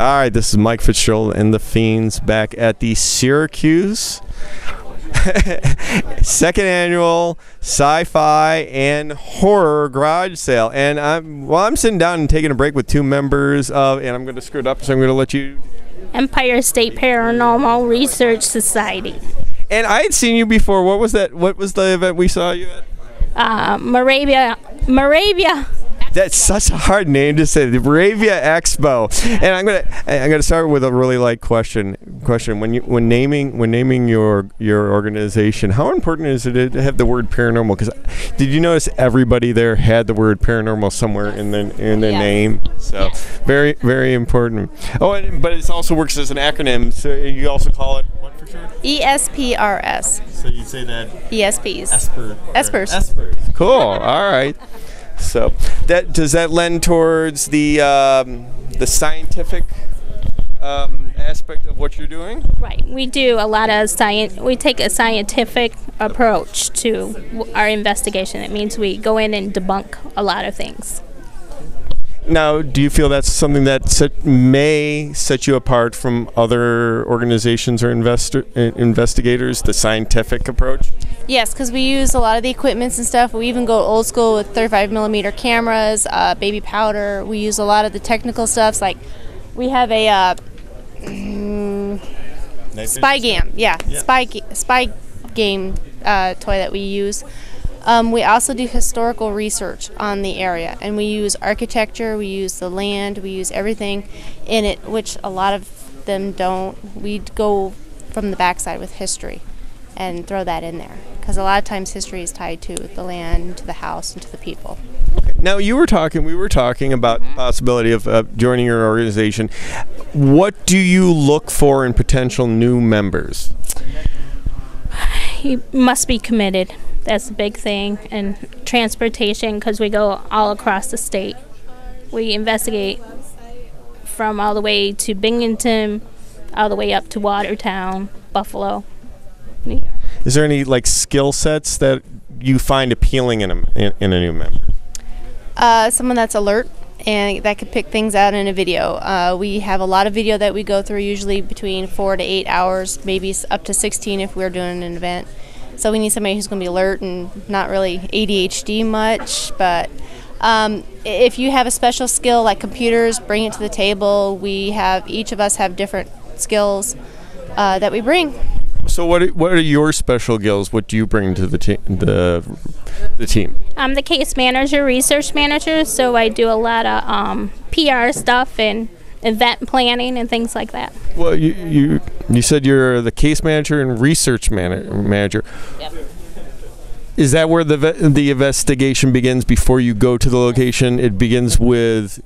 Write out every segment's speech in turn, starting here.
All right, this is Mike Fitzgerald and the Fiends back at the Syracuse second annual Sci-Fi and Horror Garage Sale. And I'm sitting down and taking a break with two members of, and I'm going to screw it up, so I'm going to let you. Empire State Paranormal Research Society. And I had seen you before. What was that? What was the event we saw you at? Moravia. That's such a hard name to say. The Moravia Expo. And I'm gonna start with a really light question. When naming your organization, how important is it to have the word paranormal? Because did you notice everybody there had the word paranormal somewhere in the name? So very, very important. Oh, but it also works as an acronym. So you also call it what for sure? ESPRS. So you say that. ESPs. Espers. Cool. All right. So does that lend towards the scientific aspect of what you're doing? Right. We do a lot of science. We take a scientific approach to our investigation. It means we go in and debunk a lot of things. Now, do you feel that's something that may set you apart from other organizations or investigators, the scientific approach? Yes, because we use a lot of the equipments and stuff. We even go old school with 35mm cameras, baby powder. We use a lot of the technical stuff. Like we have a spy game. Yeah. Spy game toy that we use. We also do historical research on the area, and we use architecture, we use the land, we use everything in it, which a lot of them don't. We go from the backside with history and throw that in there, because a lot of times history is tied to the land, to the house, and to the people. Okay. Now, we were talking about the possibility of joining your organization. What do you look for in potential new members? You must be committed. That's the big thing. And transportation, because we go all across the state. We investigate from all the way to Binghamton, all the way up to Watertown, Buffalo, New York. Is there any skill sets that you find appealing in a new member? Someone that's alert and that could pick things out in a video. We have a lot of video that we go through, usually between 4 to 8 hours, maybe up to 16 if we're doing an event. So we need somebody who's going to be alert and not really ADHD much. But if you have a special skill like computers, bring it to the table. Each of us have different skills that we bring. So what are your special skills? What do you bring to the team? I'm the case manager, research manager, so I do a lot of PR stuff and event planning and things like that. Well, you said you're the case manager and research manager. Yep. Is that where the investigation begins before you go to the location? It begins with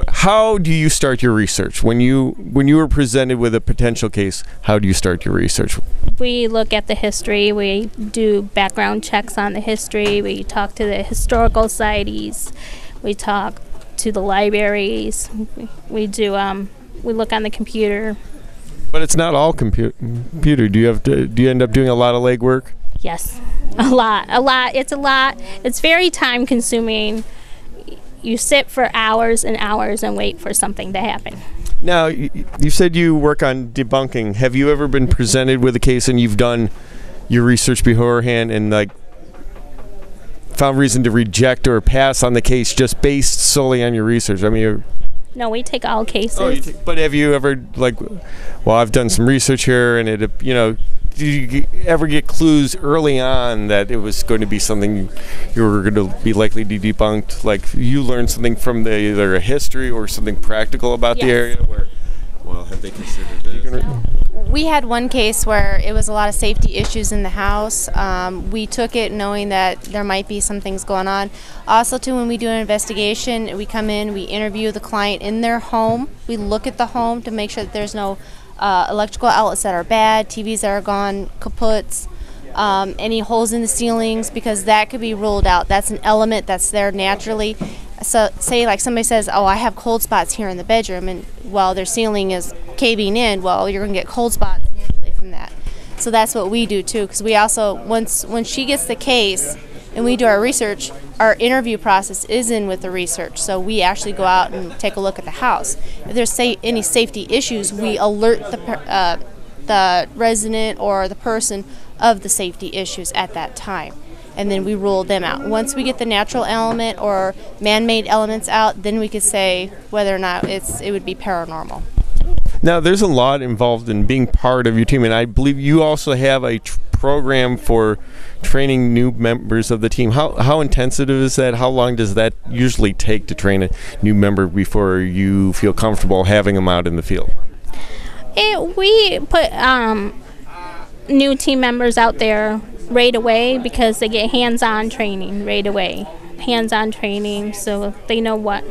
how do you start your research? When you were presented with a potential case, how do you start your research? We look at the history. We do background checks on the history. We talk to the historical societies. We talk to the libraries. We look on the computer. But it's not all computer. Do you end up doing a lot of legwork? Yes, a lot. It's a lot. It's very time consuming. You sit for hours and hours and wait for something to happen. Now, you said you work on debunking. Have you ever been presented with a case and you've done your research beforehand and found reason to reject or pass on the case just based solely on your research? I mean, no, we take all cases. But have you ever I've done some research here, and did you ever get clues early on that it was going to be something you were going to be likely to be debunked? Like you learned something from either a history or something practical about the area where, have they considered this? We had one case where it was a lot of safety issues in the house. We took it knowing that there might be some things going on. Also, too, when we do an investigation, we come in, we interview the client in their home. We look at the home to make sure that there's no electrical outlets that are bad, TVs that are gone, kaputs, any holes in the ceilings, because that could be ruled out. That's an element that's there naturally. So say somebody says, I have cold spots here in the bedroom, and their ceiling is caving in, you're going to get cold spots naturally from that. So that's what we do too, because we also, once she gets the case and we do our research our interview process is in with the research. So we actually go out and take a look at the house. If there's any safety issues, we alert the resident or the person of the safety issues at that time, and then we rule them out. Once we get the natural element or man-made elements out, then we could say whether or not it would be paranormal. Now, there's a lot involved in being part of your team, and I believe you also have a program for training new members of the team. How intensive is that? How long does that usually take to train a new member before you feel comfortable having them out in the field? We put new team members out there right away because they get hands-on training right away. Hands-on training, so they know what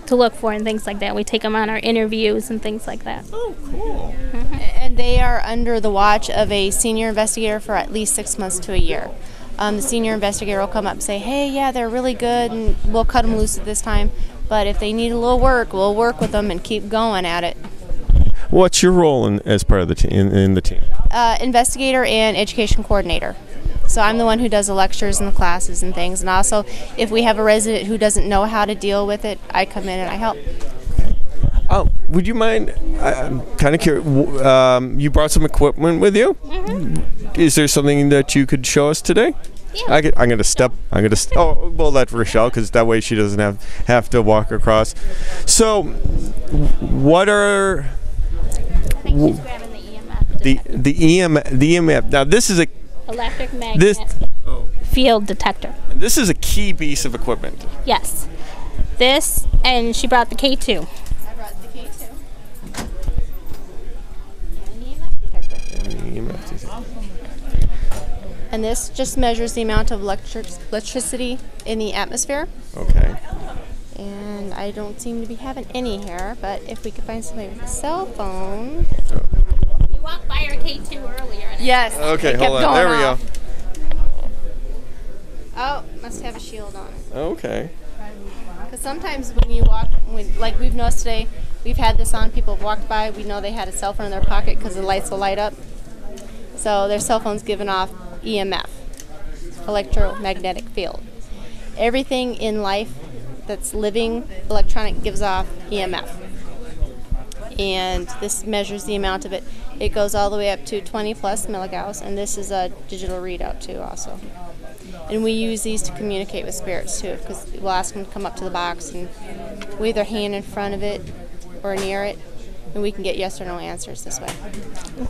to look for and things like that. We take them on our interviews and things like that. Oh, cool. Mm-hmm. And they are under the watch of a senior investigator for at least 6 months to a year. The senior investigator will come up and say, hey, yeah, they're really good, and we'll cut them loose at this time. But if they need a little work, we'll work with them and keep going at it. What's your role as part of the team? In the team? Investigator and education coordinator. So I'm the one who does the lectures and the classes and things. And also, if we have a resident who doesn't know how to deal with it, I come in and I help. Would you mind? I'm kind of curious. You brought some equipment with you. Mm-hmm. Is there something that you could show us today? Yeah. I'm gonna step. Oh, we'll let Rochelle, because that way she doesn't have to walk across. So, what are? I think she's grabbing the EMF. The EMF. Now this is a electric magnet field detector. And this is a key piece of equipment. Yes. This, and she brought the K2. I brought the K2. And the EMF detector. And this just measures the amount of electricity in the atmosphere. Okay. And I don't seem to be having any here, but if we could find somebody with a cell phone. You walked by our K2 earlier. Yes. Okay, hold on. There we go. Oh, must have a shield on it. Okay. Because sometimes when you walk, like we've noticed today, we've had this on, people have walked by, we know they had a cell phone in their pocket because the lights will light up. So their cell phone's giving off EMF, electromagnetic field. Everything in life that's living electronic gives off EMF. And this measures the amount of it. It goes all the way up to 20 plus milligauss, and this is a digital readout too also. And we use these to communicate with spirits too, because we'll ask them to come up to the box and wave their hand in front of it or near it, and we can get yes or no answers this way.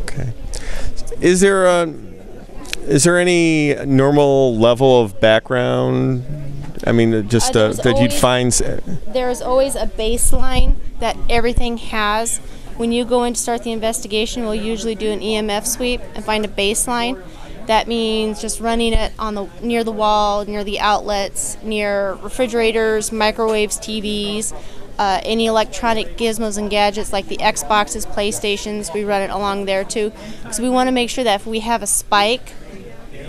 Okay. Is there any normal level of background? I mean, just that you'd find. There's always a baseline that everything has. When you go in to start the investigation, we'll usually do an EMF sweep and find a baseline. That means just running it near the wall, near the outlets, near refrigerators, microwaves, TVs, any electronic gizmos and gadgets like the Xboxes, PlayStations. We run it along there too, because we want to make sure that if we have a spike,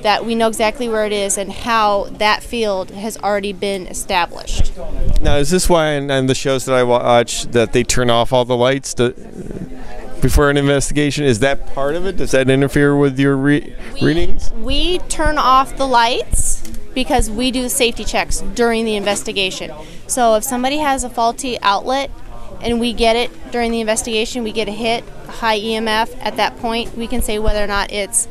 that we know exactly where it is and how that field has already been established. Now, is this why on the shows that I watch that they turn off all the lights before an investigation? Is that part of it? Does that interfere with your readings? We turn off the lights because we do safety checks during the investigation. So if somebody has a faulty outlet and we get it during the investigation, we get a hit, a high EMF, at that point we can say whether or not it's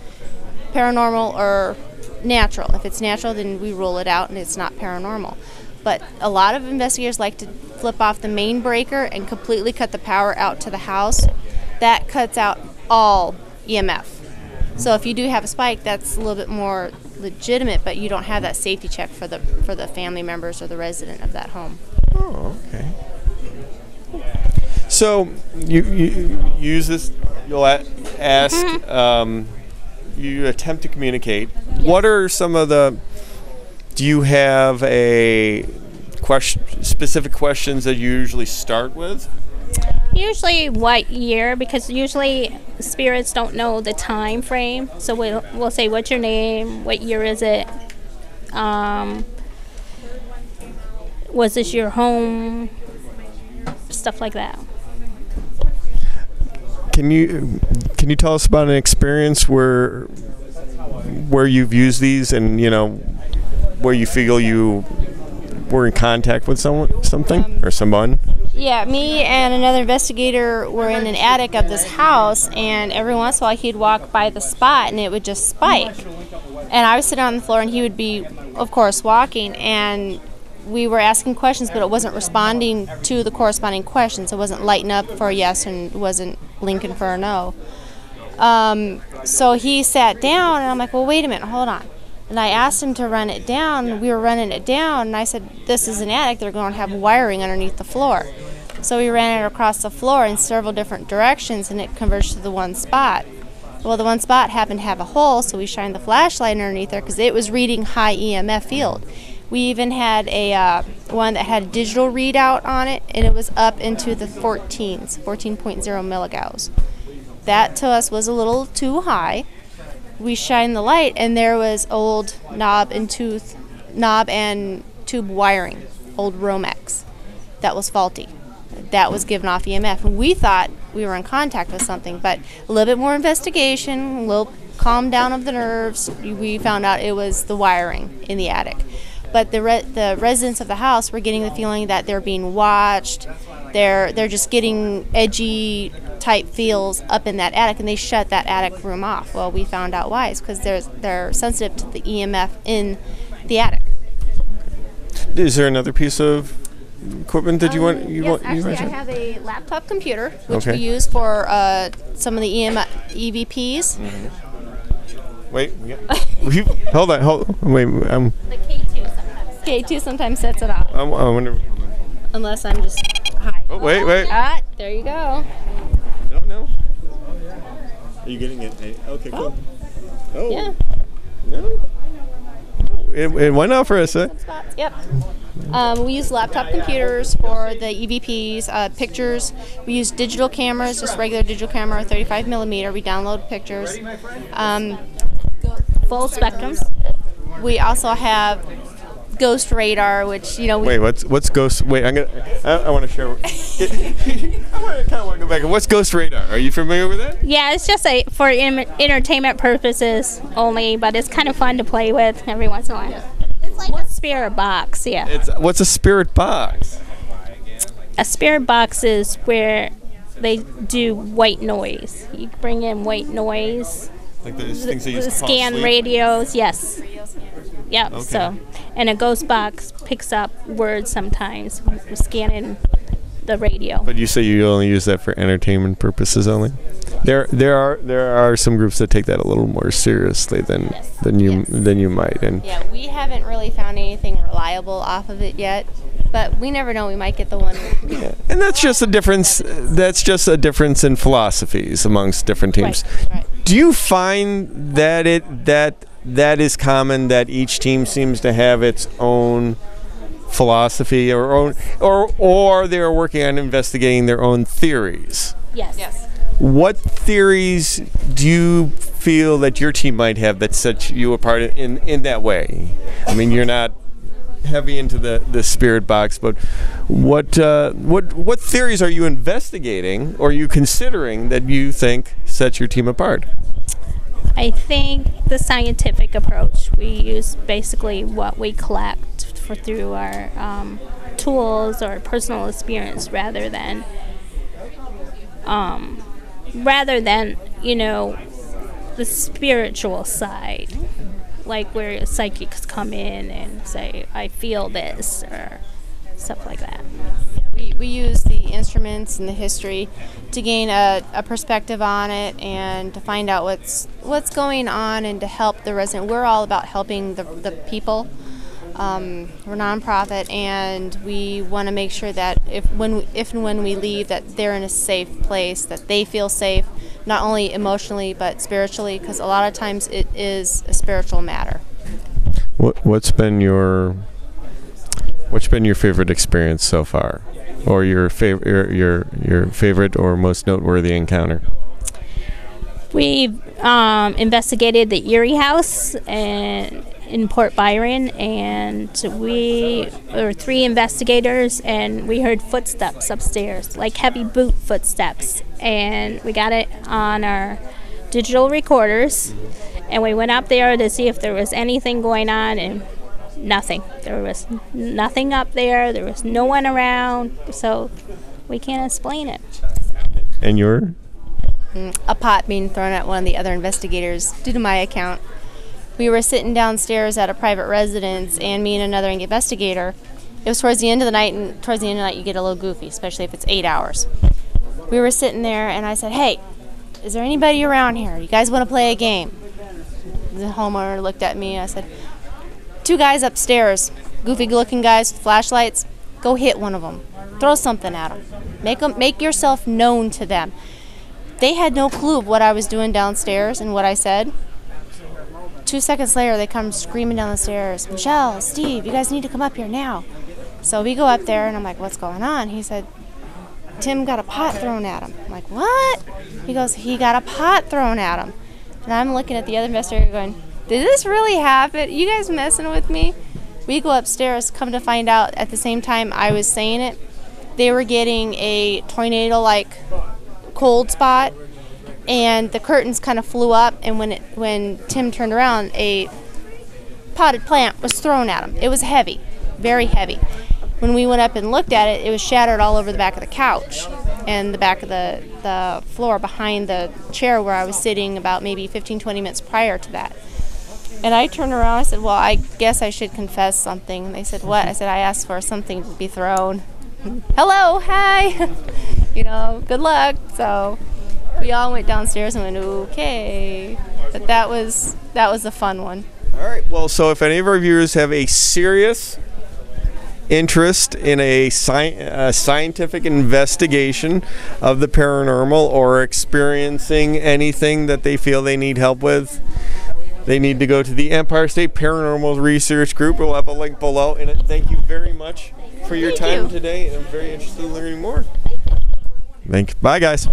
paranormal or natural. If it's natural, then we rule it out and it's not paranormal. But a lot of investigators like to flip off the main breaker and completely cut the power out to the house. That cuts out all EMF. So if you do have a spike, that's a little bit more legitimate, but you don't have that safety check for the family members or the resident of that home. Oh, okay. So you use this. You'll ask. You attempt to communicate. Yes. What are some of the? Do you have a specific questions that you usually start with? Usually what year, because usually spirits don't know the time frame. So we'll say, what's your name? What year is it? Was this your home? Stuff like that. Can you tell us about an experience where you've used these and where you feel you were in contact with something or someone? Yeah, me and another investigator were in an attic of this house, and every once in a while he'd walk by the spot and it would just spike. And I was sitting on the floor and he would be, of course, walking, and we were asking questions, but it wasn't responding to the corresponding questions. It wasn't lighting up for a yes and it wasn't blinking for a no. So he sat down, and I'm like, well, wait a minute, hold on. And I asked him to run it down. We were running it down, and I said, this is an attic. They're going to have wiring underneath the floor. So we ran it across the floor in several different directions, and it converged to the one spot. Well, the one spot happened to have a hole, so we shined the flashlight underneath there because it was reading high EMF field. We even had a one that had a digital readout on it, and it was up into the 14.0 milligauss. That to us was a little too high. We shined the light, and there was old knob and tube wiring, old Romex, that was faulty. That was giving off EMF. And we thought we were in contact with something, but a little bit more investigation, a little calm down of the nerves, we found out it was the wiring in the attic. But the residents of the house were getting the feeling that they're being watched. They're just getting edgy type feels up in that attic, and they shut that attic room off. Well, we found out why. It's because they're sensitive to the EMF in the attic. Is there another piece of equipment that you want? Actually, I have a laptop computer which we use for some of the EVPs. Mm-hmm. Wait, hold on. Wait, the K2 sometimes. K2 sometimes sets it off. I wonder. Unless I'm just high. Oh, wait. Ah, there you go. No. Are you getting it? Okay, cool. Oh. Yeah. No. Oh, it went out for us, huh? Spots. Yep. We use laptop computers for the EVPs, pictures. We use digital cameras, just regular digital camera, 35 millimeter. We download pictures. Full spectrums. We also have ghost radar, which Wait, what's ghost? Wait, I want to share. I kind of want to go back. What's ghost radar? Are you familiar with that? Yeah, it's just for entertainment purposes only, but it's kind of fun to play with every once in a while. It's like a spirit box, yeah. What's a spirit box? A spirit box is where they do white noise. You bring in white noise. Like those things they use to scan sleep? radios, yes. Yep. Okay. So, and a ghost box picks up words sometimes, scanning the radio. But you say you only use that for entertainment purposes only? There are some groups that take that a little more seriously than you might. And yeah, we haven't really found anything reliable off of it yet, but we never know. We might get the one. Yeah. And that's just a difference. That's just a difference in philosophies amongst different teams. Right. Do you find that that is common, that each team seems to have its own philosophy or they're working on investigating their own theories? Yes. What theories do you feel that your team might have that set you apart in that way? I mean, you're not heavy into the spirit box, but what theories are you investigating or are you considering that you think sets your team apart? I think the scientific approach. We use basically what we collect through our tools or personal experience rather than the spiritual side, like where psychics come in and say, I feel this, or stuff like that. We use the instruments and the history to gain a perspective on it and to find out what's going on and to help the resident. We're all about helping the people. We're a nonprofit, and we want to make sure that if and when we leave, that they're in a safe place, that they feel safe, not only emotionally but spiritually, because a lot of times it is a spiritual matter. What's been your favorite experience so far, or your favorite or most noteworthy encounter? We've investigated the Erie House in Port Byron, and we were 3 investigators, and we heard footsteps upstairs, like heavy boot footsteps, and we got it on our digital recorders, and we went up there to see if there was anything going on, and nothing. There was nothing up there. There was no one around. So we can't explain it. And you're? A pot being thrown at one of the other investigators due to my account. We were sitting downstairs at a private residence, and me and another investigator. It was towards the end of the night, and towards the end of the night you get a little goofy, especially if it's 8 hours. We were sitting there, and I said, "Hey, is there anybody around here? You guys want to play a game?" The homeowner looked at me, and I said, "2 guys upstairs, goofy-looking guys with flashlights. Go hit one of them. Throw something at them. Make yourself known to them." They had no clue of what I was doing downstairs and what I said. 2 seconds later, they come screaming down the stairs, "Michelle, Steve, you guys need to come up here now." So we go up there, and I'm like, "What's going on?" He said, "Tim got a pot thrown at him." I'm like, "What?" He goes, "He got a pot thrown at him." And I'm looking at the other investigator going, "Did this really happen? You guys messing with me?" We go upstairs, come to find out at the same time I was saying it, they were getting a tornado-like cold spot, and the curtains kind of flew up, and when Tim turned around, a potted plant was thrown at him. It was heavy, very heavy. When we went up and looked at it, it was shattered all over the back of the couch and the back of the floor behind the chair where I was sitting about maybe 15-20 minutes prior to that. And I turned around, I said, "Well, I guess I should confess something." And they said, "What?" I said, "I asked for something to be thrown." "Hello, hi." Good luck. So we all went downstairs and went, "Okay." But that was a fun one. All right. Well, so if any of our viewers have a serious interest in a scientific investigation of the paranormal, or experiencing anything that they feel they need help with, they need to go to the Empire State Paranormal Research Group. We'll have a link below. And thank you very much for your time today. And I'm very interested in learning more. Thank you. Bye, guys.